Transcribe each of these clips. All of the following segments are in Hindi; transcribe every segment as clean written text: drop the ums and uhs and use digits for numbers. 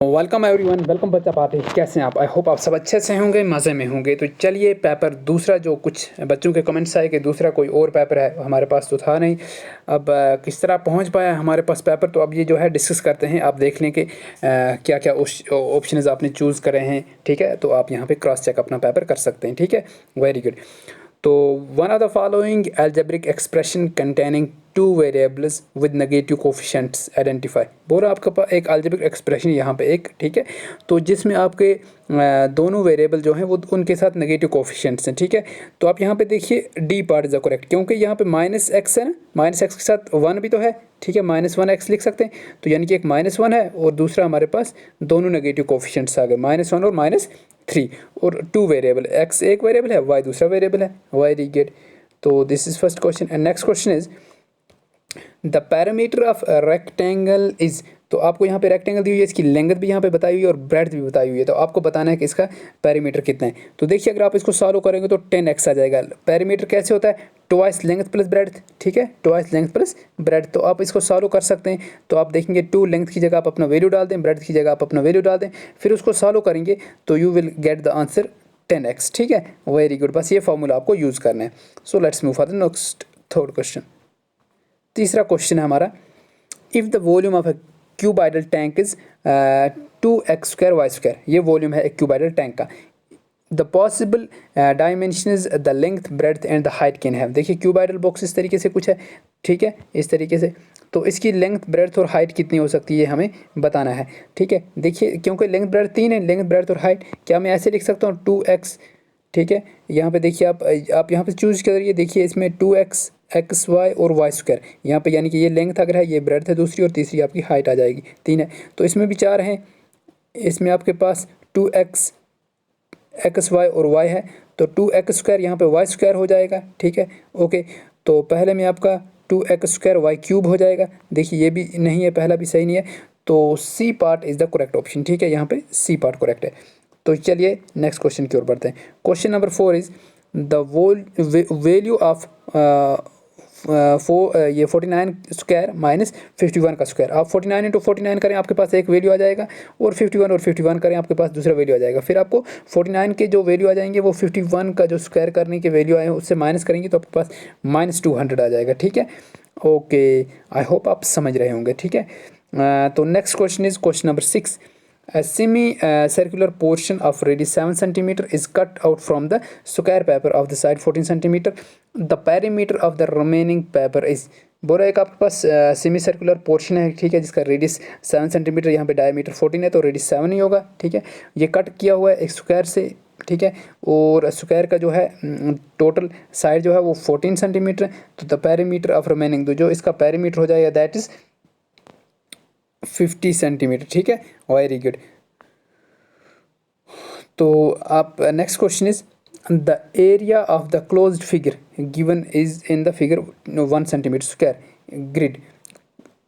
वेलकम एवरीवन, वेलकम बच्चा पार्टी। कैसे हैं आप? आई होप आप सब अच्छे से होंगे, मज़े में होंगे। तो चलिए पेपर दूसरा, जो कुछ बच्चों के कमेंट्स आए कि दूसरा कोई और पेपर है, हमारे पास तो था नहीं। अब किस तरह पहुंच पाया हमारे पास पेपर, तो अब ये जो है डिस्कस करते हैं। आप देख लें कि क्या क्या ऑप्शंस आपने चूज़ करे हैं, ठीक है। तो आप यहाँ पे क्रॉस चेक अपना पेपर कर सकते हैं, ठीक है। Very good. तो one of the following algebraic expression containing two variables with negative coefficients identify. बोल रहा आपके पास एक algebraic एक्सप्रेशन यहाँ पे एक, ठीक है। तो जिसमें आपके दोनों वेरिएबल जो हैं वो उनके साथ नेगेटिव कोफिशेंट्स हैं, ठीक है। तो आप यहाँ पे देखिए D part is the correct, क्योंकि यहाँ पे माइनस एक्स है ना, माइनस एक्स के साथ वन भी तो है, ठीक है। -1x लिख सकते हैं। तो यानी कि एक -1 है और दूसरा हमारे पास दोनों नेगेटिव कोफिशेंट्स आ गए, -1 और -3। और टू वेरिएबल, एक्स एक वेरिएबल है, वाई दूसरा वेरिएबल है। Very good. तो this is first question. And next question is the parameter of rectangle is. तो आपको यहाँ पे रेक्टेंगल दी हुई है, इसकी लेंथ भी यहाँ पे बताई हुई है और ब्रेड्थ भी बताई हुई है। तो आपको बताना है कि इसका पैरामीटर कितना है। तो देखिए अगर आप इसको सॉल्व करेंगे तो 10x आ जाएगा। पैरामीटर कैसे होता है? ट्वाइस लेंथ प्लस ब्रेड्थ, ठीक है। Twice length plus breadth. तो आप इसको सॉल्व कर सकते हैं। तो आप देखेंगे टू लेंथ की जगह आप अपना वैल्यू डाल दें, ब्रेड्थ की जगह आप अपना वैल्यू डाल दें, फिर उसको सॉल्व करेंगे तो you will get the answer 10x, ठीक है। Very good. बस ये फॉर्मूला आपको यूज़ करना है। सो let's move for the next third question. तीसरा क्वेश्चन है हमारा, if the volume of A cuboidal tank is 2x² y²। ये वॉल्यूम है एक क्यूबाइडल टैंक का। The possible dimension is the length, breadth and the height can have. देखिए क्यूबाइडल बॉक्स इस तरीके से कुछ है, ठीक है, इस तरीके से। तो इसकी लेंथ, ब्रेड्थ और हाइट कितनी हो सकती है हमें बताना है, ठीक है। देखिए क्योंकि लेंथ ब्रेड्थ 3 है, लेंथ ब्रेड्थ और हाइट, क्या मैं ऐसे लिख सकता हूँ 2x, ठीक है। यहाँ पे देखिए आप यहाँ पे चूज़ करिए। देखिए इसमें 2x, XY और y², यहाँ पे यानी कि ये लेंथ अगर है, ये ब्रेड्थ है दूसरी, और तीसरी आपकी हाइट आ जाएगी। 3 है तो इसमें भी 4 हैं। इसमें आपके पास 2x, XY और y है, तो 2x² यहाँ पे y² हो जाएगा, ठीक है। ओके, तो पहले में आपका 2x² y³ हो जाएगा। देखिए ये भी नहीं है, पहला भी सही नहीं है। तो C part is the correct option, ठीक है। यहाँ पे सी पार्ट करेक्ट है। तो चलिए नेक्स्ट क्वेश्चन की ओर बढ़ते हैं। Question number 4 is the value of ये 49² माइनस 51 का स्क्वायर। आप 49 इंटू 49 करें, आपके पास एक वैल्यू आ जाएगा, और 51 और 51 करें, आपके पास दूसरा वैल्यू आ जाएगा। फिर आपको 49 के जो वैल्यू आ जाएंगे वो 51 का जो स्क्वायर करने के वैल्यू आए उससे माइनस करेंगे तो आपके पास -200 आ जाएगा, ठीक है। ओके, आई होप आप समझ रहे होंगे, ठीक है। तो next question is question number 6। A semi-circular portion of radius 7 cm is cut out from the square paper of the side 14 cm. The perimeter of the remaining paper is। बोल रहा है कि आपके पास सेमी सर्कुलर पोर्शन है, ठीक है, जिसका रेडियस 7 सेंटीमीटर, यहाँ पे डायमीटर 14 है, तो रेडियस 7 ही होगा, ठीक है। ये कट किया हुआ है एक स्क्वायर से, ठीक है। और स्क्वायर का जो है टोटल साइड जो है वो 14 सेंटीमीटर है। तो द पेरीमीटर ऑफ रिमेनिंग, तो जो इसका पेरीमीटर हो जाएगा दैट इज़ 50 सेंटीमीटर, ठीक है। Very good. तो आप next question is the area of the closed figure given is in the figure 1 centimetre square grid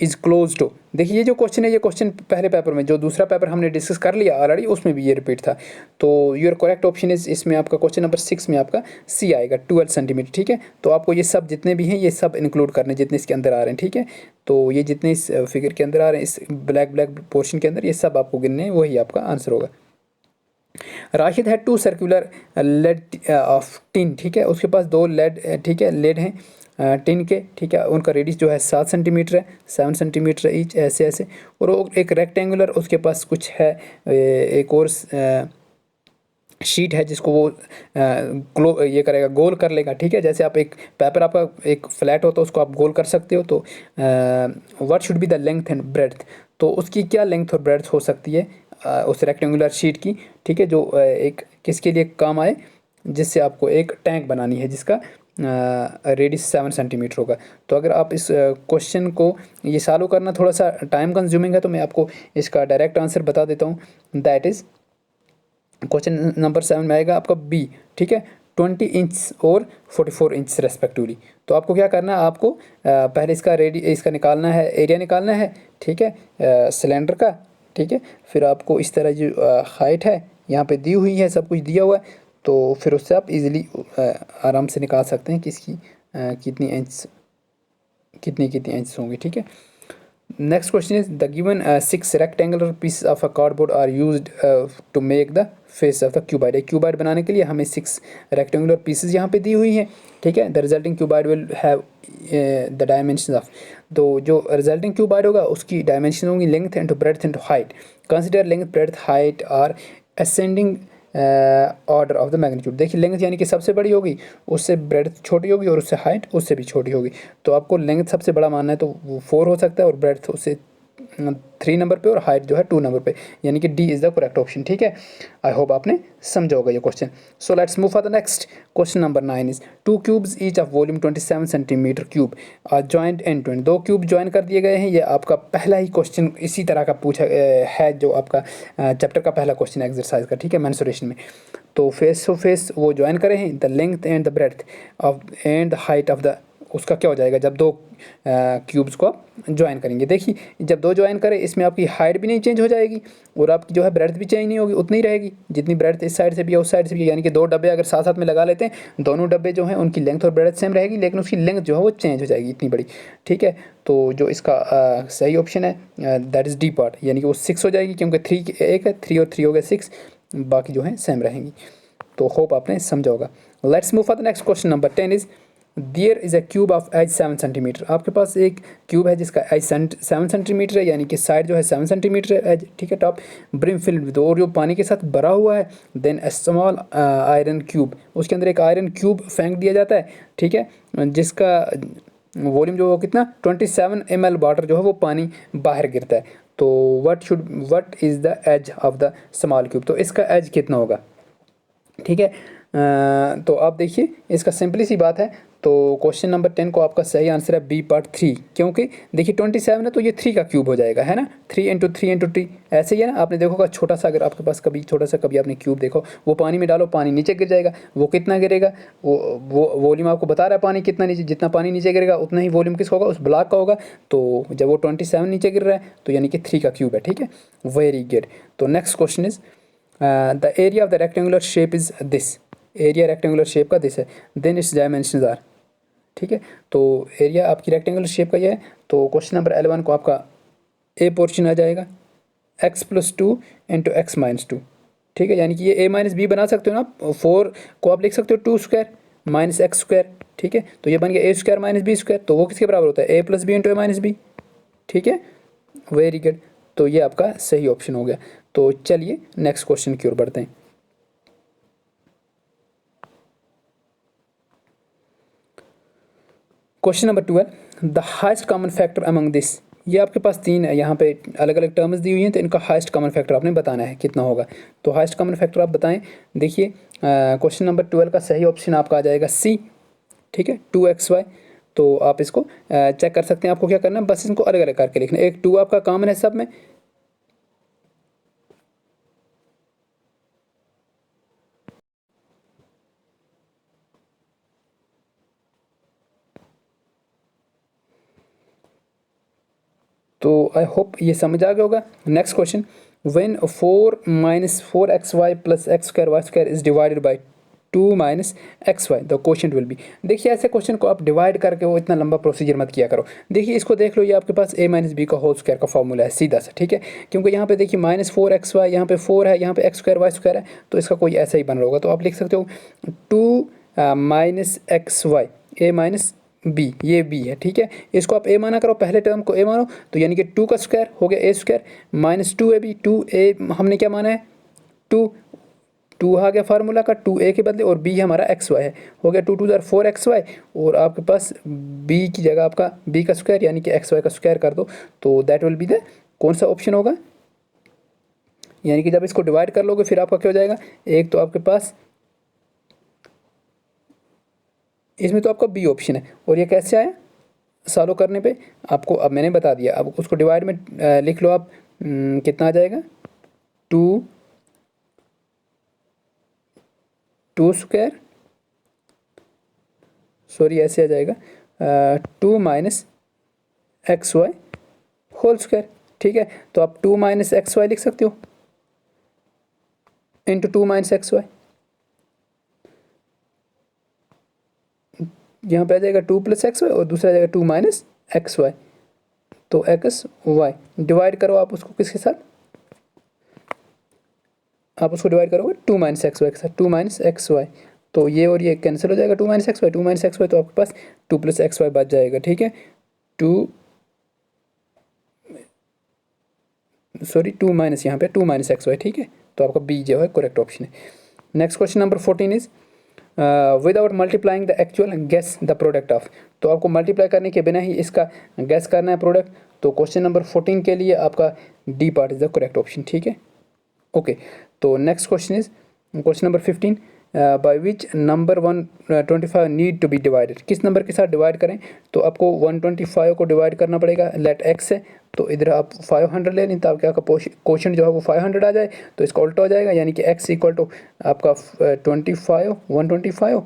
is close to. देखिए ये जो क्वेश्चन है, ये क्वेश्चन पहले पेपर में, जो दूसरा पेपर हमने डिस्कस कर लिया ऑलरेडी, उसमें भी ये रिपीट था। तो योर करेक्ट ऑप्शन इज, इसमें आपका क्वेश्चन नंबर 6 में आपका सी आएगा, 12 सेंटीमीटर, ठीक है। तो आपको ये सब जितने भी हैं ये सब इंक्लूड करने, जितने इसके अंदर आ रहे हैं, ठीक है। तो ये जितने इस फिगर के अंदर आ रहे हैं, इस ब्लैक पोर्शन के अंदर, ये सब आपको गिनने हैं, वही आपका आंसर होगा। राशिद है 2 सर्कुलर लेड ऑफ टिन, ठीक है। उसके पास 2 लेड, ठीक है, लेड हैं टिन के, ठीक है। उनका रेडियस जो है 7 सेंटीमीटर है, 7 सेंटीमीटर ईच, ऐसे ऐसे। और वो एक रेक्टेंगुलर उसके पास कुछ है, एक और शीट है जिसको वो ये करेगा, गोल कर लेगा, ठीक है। जैसे आप एक पेपर, आपका एक फ्लैट होता है, उसको आप गोल कर सकते हो। तो what should be the length and breadth, तो उसकी क्या लेंथ और ब्रेड्थ हो सकती है उस रेक्टेंगुलर शीट की, ठीक है, जो एक किसके लिए काम आए, जिससे आपको एक टैंक बनानी है जिसका रेडियस 7 सेंटीमीटर होगा। तो अगर आप इस क्वेश्चन को ये सॉल्व करना थोड़ा सा टाइम कंज्यूमिंग है, तो मैं आपको इसका डायरेक्ट आंसर बता देता हूँ। दैट इज़ क्वेश्चन नंबर 7 में आएगा आपका बी, ठीक है, 20 इंच और 44 इंच रेस्पेक्टिवली। तो आपको क्या करना है, आपको पहले इसका निकालना है, एरिया निकालना है, ठीक है, सिलेंडर का, ठीक है। फिर आपको इस तरह जो हाइट है यहाँ पे दी हुई है, सब कुछ दिया हुआ है, तो फिर उससे आप इजीली आराम से निकाल सकते हैं कि इसकी कितनी इंच होंगी, ठीक है। Next question is the given 6 rectangular pieces of a cardboard are used to make the face of the cuboid. एक cuboid बनाने के लिए हमें 6 rectangular pieces यहाँ पे दी हुई हैं, ठीक है. The resulting cuboid will have the dimensions of, तो जो resulting cuboid होगा उसकी dimension होंगी length into breadth into height. Consider length, breadth, height are ascending order of the magnitude. देखिए लेंथ यानी कि सबसे बड़ी होगी, उससे ब्रेड्थ छोटी होगी और उससे हाइट उससे भी छोटी होगी. तो आपको लेंथ सबसे बड़ा मानना है तो वो 4 हो सकता है और ब्रेड्थ उससे 3 नंबर पे और हाइट जो है 2 नंबर पे, यानी कि D is the correct option. ठीक है, आई होप आपने समझा होगा ये क्वेश्चन. So let's move for the next question. Number 9 is 2 cubes each of volume 27 centimetre cube are joint end to end. 2 cube join कर दिए गए हैं. ये आपका पहला ही क्वेश्चन इसी तरह का पूछा है जो आपका चैप्टर का पहला क्वेश्चन एक्सरसाइज का, ठीक है, मेंसुरेशन में. तो फेस टू फेस वो ज्वाइन करे हैं. The length and the breadth of and the height of the, उसका क्या हो जाएगा जब दो क्यूब्स को आप ज्वाइन करेंगे. देखिए जब दो ज्वाइन करें इसमें आपकी हाइट भी नहीं चेंज हो जाएगी और आपकी जो है ब्रेड्थ भी चेंज नहीं होगी, उतनी ही रहेगी जितनी ब्रेड्थ इस साइड से भी है उस साइड से भी. यानी कि 2 डब्बे अगर साथ साथ में लगा लेते हैं, दोनों डब्बे जो हैं उनकी लेंथ और ब्रेड्थ सेम रहेगी, लेकिन उसकी लेंथ जो है वो चेंज हो जाएगी इतनी बड़ी. ठीक है, तो जो इसका सही ऑप्शन है दैट इज़ डी पार्ट, यानी कि वो 6 हो जाएगी क्योंकि 3 एक है, 3 और 3 हो गया 6, बाकी जो है सेम रहेंगी. तो होप आपने समझा होगा. Let's move for the next question. Number 10 is there is a cube of edge 7 centimetre. आपके पास एक क्यूब है जिसका एज 7 सेंटीमीटर है, यानी कि साइड जो है 7 सेंटीमीटर है एज, ठीक है, टॉप ब्रिम फिल्ड विद, और जो पानी के साथ भरा हुआ है. Then a small iron cube, उसके अंदर एक आयरन क्यूब फेंक दिया जाता है, ठीक है, जिसका वॉल्यूम जो वो कितना 27 ml वाटर जो है वो पानी बाहर गिरता है. तो what is the edge of the small cube. तो इसका एज कितना होगा, ठीक है. तो आप देखिए इसका सिंपली सी बात है. तो क्वेश्चन नंबर 10 को आपका सही आंसर है बी पार्ट 3, क्योंकि देखिए 27 है तो ये 3 का क्यूब हो जाएगा, है ना. 3 इंटू 3 इंटू 3 ऐसे ही है ना. आपने देखोगा छोटा सा, अगर आपके पास कभी छोटा सा कभी आपने क्यूब देखो, वो पानी में डालो पानी नीचे गिर जाएगा. वो कितना गिरेगा, वो वॉल्यूम आपको बता रहा है पानी कितना नीचे, जितना पानी नीचे गिरेगा उतना ही वॉल्यूम किसका होगा, उस ब्लॉक का होगा. तो जब वो 27 नीचे गिर रहा है तो यानी कि 3 का क्यूब है. ठीक है, वेरी गुड. तो next question is the area of the rectangular shape is this. Area rectangular shape का दिस है, देन इट्स डायमेंशंस आर. ठीक है, तो एरिया आपकी रेक्टेंगुलर शेप का ये है. तो क्वेश्चन नंबर 11 को आपका ए पोर्शन आ जाएगा x+2 इंटू x-2. ठीक है, यानी कि ये a माइनस बी बना सकते हो ना आप. 4 को आप लिख सकते हो 2 स्क्वायर माइनस एक्स स्क्वायर. ठीक है, तो ये बन गया a square minus B square. तो वो किसके बराबर होता है, a+b into a minus B. ठीक है, वेरी गुड. तो ये आपका सही ऑप्शन हो गया. तो चलिए नेक्स्ट क्वेश्चन की ओर बढ़ते हैं. Question number 12, the highest common factor among this. ये आपके पास 3 है, यहाँ पे अलग अलग टर्म्स दी हुई हैं, तो इनका हाइस्ट कॉमन फैक्टर आपने बताना है कितना होगा. तो हाइस्ट कॉमन फैक्टर आप बताएं. देखिए क्वेश्चन नंबर 12 का सही ऑप्शन आपका आ जाएगा सी. ठीक है, 2xy. तो आप इसको चेक कर सकते हैं. आपको क्या करना है, बस इनको अलग अलग करके लिखना है. एक 2 आपका कॉमन है सब में, तो आई होप ये समझ आ गया होगा. Next question, when 4 minus 4xy plus X square Y square is divided by 2 minus X Y, the question will be. देखिए ऐसे क्वेश्चन को आप डिवाइड करके वो इतना लंबा प्रोसीजर मत किया करो. देखिए इसको देख लो, ये आपके पास a माइनस बी का होल स्क्वायर का फॉर्मूला है सीधा सा. ठीक है, क्योंकि यहाँ पे देखिए -4xy, यहाँ पे 4 है, यहाँ पे एक्स स्क्वायर वाई स्क्वायर है, तो इसका कोई ऐसा ही बन रहा होगा. तो आप लिख सकते हो 2 माइनस एक्स वाई ए माइनस बी, ये बी है. ठीक है, इसको आप ए माना करो, पहले टर्म को ए मानो, तो यानी कि 2 का स्क्वायर हो गया ए स्क्वायर माइनस 2ab. 2a हमने क्या माना है 2 आ गया फार्मूला का 2a के बदले, और b हमारा एक्स वाई है, हो गया 2 2 4xy. और आपके पास b की जगह आपका b का स्क्वायर यानी कि एक्स वाई का स्क्वायर कर दो. तो दैट विल बी द कौन सा ऑप्शन होगा, यानी कि जब इसको डिवाइड कर लोगे फिर आपका क्या हो जाएगा. एक तो आपके पास इसमें तो आपका बी ऑप्शन है, और ये कैसे आया सॉल्व करने पे आपको अब मैंने बता दिया. अब उसको डिवाइड में लिख लो आप. कितना आ जाएगा 2 स्क्वायर, सॉरी ऐसे आ जाएगा 2 minus X Y whole square. ठीक है, तो आप 2 माइनस एक्स वाई लिख सकते हो इंटू 2 माइनस एक्स वाई. यहाँ पे आ जाएगा 2 प्लस एक्स वाई और दूसरा आ जाएगा 2 माइनस एक्स वाई. तो एक्स वाई डिवाइड करो आप उसको किसके साथ, आप उसको डिवाइड करोगे 2 माइनस एक्स वाई के साथ, 2 माइनस एक्स वाई, तो ये और ये कैंसिल हो जाएगा, 2 minus X Y, 2 minus X Y, तो आपके पास 2 प्लस एक्स वाई बच जाएगा। ठीक है, 2 माइनस यहाँ पे 2 माइनस एक्स वाई। ठीक है, तो आपका बी जो है करेक्ट ऑप्शन है। Next question number 14 is without multiplying the actual guess the product of, तो आपको मल्टीप्लाई करने के बिना ही इसका गेस करना है प्रोडक्ट। तो क्वेश्चन नंबर 14 के लिए आपका D part is the correct option. ठीक है, ओके। तो next question is question number 15, by which number 125 need to be divided, किस नंबर के साथ डिवाइड करें, तो आपको 125 को डिवाइड करना पड़ेगा। लेट एक्स है तो इधर आप 500 ले लें, ताकि आपका क्वेश्चन जो है वो 500 आ जाए, तो इसका उल्टा हो जाएगा, यानी कि एक्स इक्वल टू आपका 125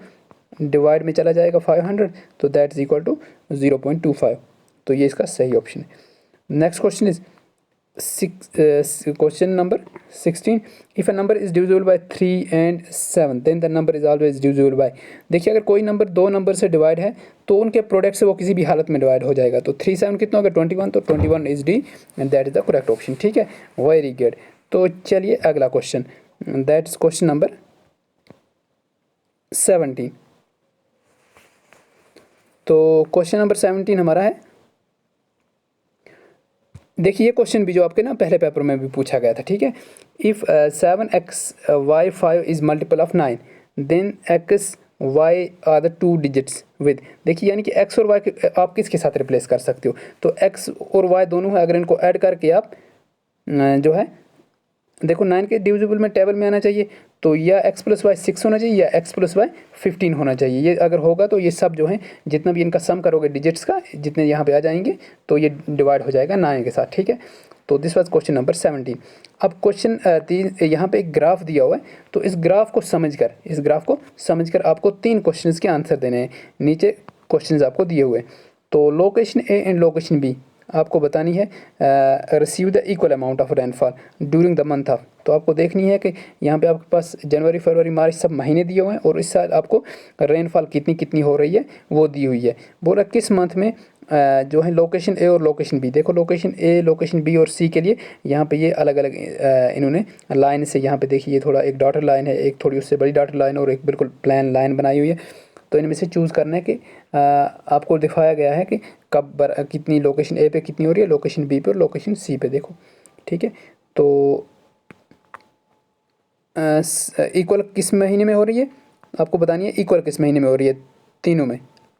डिवाइड में चला जाएगा 500, तो दैट इज इक्वल टू 0.25, तो ये इसका सही ऑप्शन है। Next question is question number 16, if a number is divisible by 3 and 7 then the number is always divisible by, देखिए अगर कोई नंबर दो नंबर से डिवाइड है तो उनके प्रोडक्ट से वो किसी भी हालत में डिवाइड हो जाएगा। तो 3 7 कितना होगा 21, तो 21 is D and that is the correct option. ठीक है, वेरी गुड। तो चलिए अगला question, that is question number 17। तो क्वेश्चन नंबर 17 हमारा है, देखिए ये क्वेश्चन भी जो आपके ना पहले पेपर में भी पूछा गया था। ठीक है, if 7xy5 is multiple of 9 then X Y are the 2 digits with, देखिए यानी कि एक्स और वाई आप किसके साथ रिप्लेस कर सकते हो, तो एक्स और वाई दोनों है, अगर इनको ऐड करके आप जो है देखो 9 के डिविजिबल में टेबल में आना चाहिए, तो या x प्लस वाई 6 होना चाहिए या x प्लस वाई 15 होना चाहिए। ये अगर होगा तो ये सब जो है जितना भी इनका सम करोगे डिजिट्स का, जितने यहाँ पे आ जाएंगे तो ये डिवाइड हो जाएगा 9 के साथ। ठीक है, तो दिस वाज क्वेश्चन नंबर 17। अब क्वेश्चन 3 यहाँ पे एक ग्राफ दिया हुआ है, तो इस ग्राफ को समझकर आपको 3 क्वेश्चन के आंसर देने हैं। नीचे क्वेश्चन आपको दिए हुए हैं, तो location A and location B आपको बतानी है, receive the equal amount of rainfall during the month of, तो आपको देखनी है कि यहाँ पे आपके पास जनवरी फरवरी मार्च सब महीने दिए हुए हैं और इस साल आपको रेनफॉल कितनी हो रही है वो दी हुई है। बोला किस मंथ में जो है लोकेशन ए और लोकेशन बी, देखो लोकेशन ए लोकेशन बी और सी के लिए यहाँ पे ये अलग अलग इन्होंने लाइन से, यहाँ पे देखिए ये थोड़ा एक डॉटर लाइन है, एक थोड़ी उससे बड़ी डॉटर लाइन और एक बिल्कुल प्लेन लाइन बनाई हुई है। तो इनमें से चूज़ करना है कि आपको दिखाया गया है कि कब कितनी लोकेशन ए पे कितनी हो रही है, लोकेशन बी पे और लोकेशन सी पे, देखो। ठीक है, तो इक्वल किस महीने में हो रही है आपको बतानी है, इक्वल किस महीने में हो रही है, तीनों में।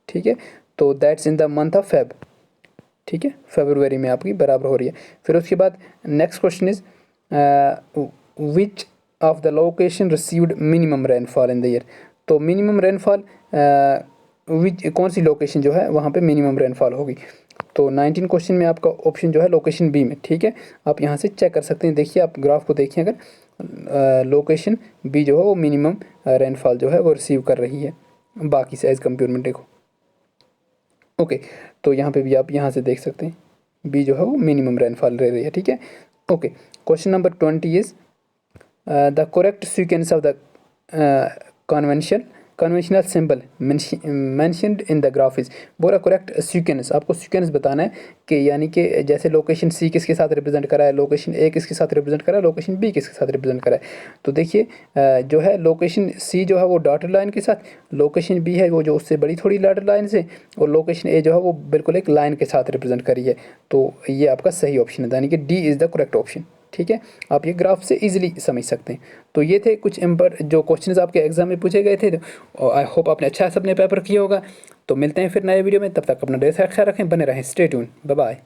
ठीक है, तो that's in the month of Feb. ठीक है, फरवरी में आपकी बराबर हो रही है। फिर उसके बाद next question is which of the location received minimum rainfall in the year, तो मिनिमम रेनफॉल विच कौन सी लोकेशन जो है वहाँ पे मिनिमम रेनफॉल होगी, तो 19 क्वेश्चन में आपका ऑप्शन जो है लोकेशन बी में। ठीक है, आप यहाँ से चेक कर सकते हैं, देखिए आप ग्राफ को देखिए, अगर लोकेशन बी जो है वो मिनिमम रेनफॉल जो है वो रिसीव कर रही है बाकी से एज कम्पेयर में, देखो। ओके, तो यहाँ पे भी आप यहाँ से देख सकते हैं बी जो है वो मिनिमम रेनफॉल रह रही है। ठीक है, okay. Question number 20 is the correct sequence of the conventional symbol mentioned in the graph is, बोला करेक्ट सीक्वेंस, आपको सीक्वेंस बताना है कि यानी कि जैसे लोकेशन सी किसके साथ रिप्रेजेंट करा है, लोकेशन ए किसके साथ रिप्रेजेंट करा है, लोकेशन बी किसके साथ रिप्रेजेंट करा है। तो देखिए जो है लोकेशन सी जो है वो डॉटेड लाइन के साथ, लोकेशन बी है वो जो उससे बड़ी थोड़ी डॉटेड लाइन से, और लोकेशन ए जो है वो बिल्कुल एक लाइन के साथ रिप्रेजेंट करी है। तो ये आपका सही ऑप्शन है, यानी कि D is the correct option. ठीक है, आप ये ग्राफ से इजीली समझ सकते हैं। तो ये थे कुछ जो क्वेश्चंस आपके एग्जाम में पूछे गए थे, और आई होप आपने अच्छा से अपने पेपर किया होगा। तो मिलते हैं फिर नए वीडियो में, तब तक अपना ढेर सारा ख्याल रखें, बने रहें, स्टे ट्यून, बाय बाय।